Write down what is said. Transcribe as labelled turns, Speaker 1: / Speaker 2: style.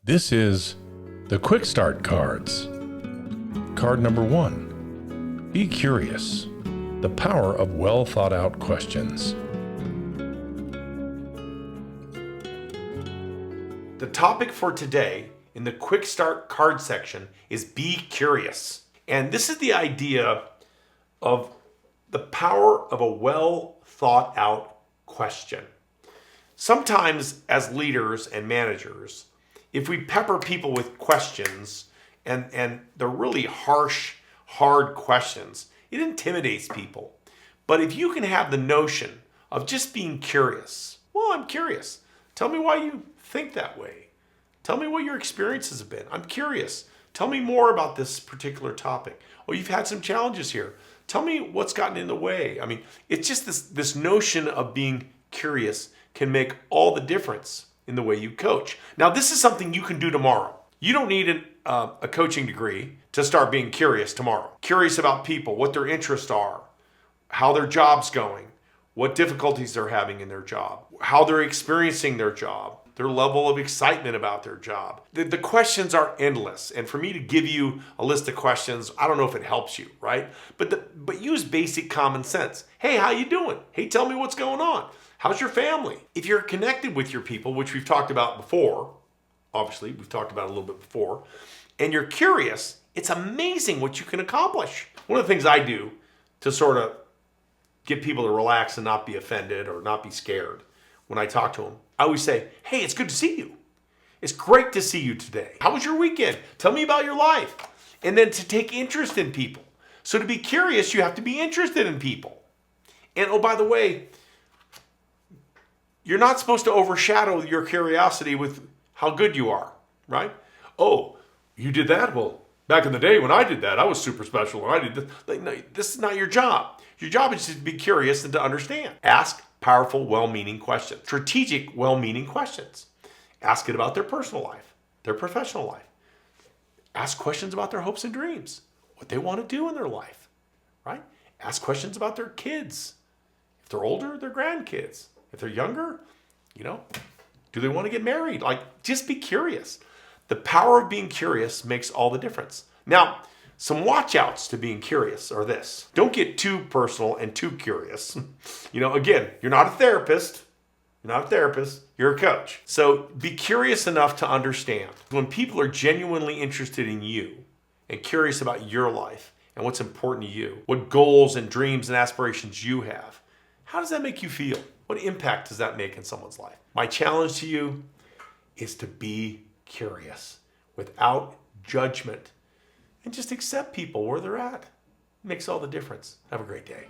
Speaker 1: This is the Quick Start cards. Card number 1. Be curious. The power of well thought out questions.
Speaker 2: The topic for today in the Quick Start card section is be curious. And this is the idea of the power of a well thought out question. Sometimes as leaders and managers, if we pepper people with questions and they're really harsh, hard questions, it intimidates people. But if you can have the notion of just being curious, well, I'm curious. Tell me why you think that way. Tell me what your experiences have been. I'm curious. Tell me more about this particular topic. Oh, you've had some challenges here. Tell me what's gotten in the way. I mean, it's just this notion of being curious can make all the difference in the way you coach. Now, this is something you can do tomorrow. You don't need a coaching degree to start being curious tomorrow. Curious about people, what their interests are, how their job's going, what difficulties they're having in their job, how they're experiencing their job, their level of excitement about their job. The questions are endless. And for me to give you a list of questions, I don't know if it helps you, right? But use basic common sense. Hey, how you doing? Hey, tell me what's going on. How's your family? If you're connected with your people, which we've talked about before, obviously we've talked about it a little bit before, and you're curious, it's amazing what you can accomplish. One of the things I do to sort of get people to relax and not be offended or not be scared when I talk to them, I always say, hey, it's good to see you. It's great to see you today. How was your weekend? Tell me about your life. And then to take interest in people. So to be curious, you have to be interested in people. And oh, by the way, you're not supposed to overshadow your curiosity with how good you are, right? Oh, you did that? Well, back in the day when I did that, I was super special. When I did this. Like, no, this is not your job. Your job is to be curious and to understand. Ask powerful, well-meaning questions. Strategic, well-meaning questions. Ask it about their personal life, their professional life. Ask questions about their hopes and dreams, what they want to do in their life, right? Ask questions about their kids. If they're older, their grandkids. If they're younger, do they want to get married? Like, just be curious. The power of being curious makes all the difference. Now, some watch outs to being curious are this. Don't get too personal and too curious. Again, you're not a therapist. You're a coach. So be curious enough to understand. When people are genuinely interested in you and curious about your life and what's important to you, what goals and dreams and aspirations you have, how does that make you feel? What impact does that make in someone's life? My challenge to you is to be curious without judgment and just accept people where they're at. It makes all the difference. Have a great day.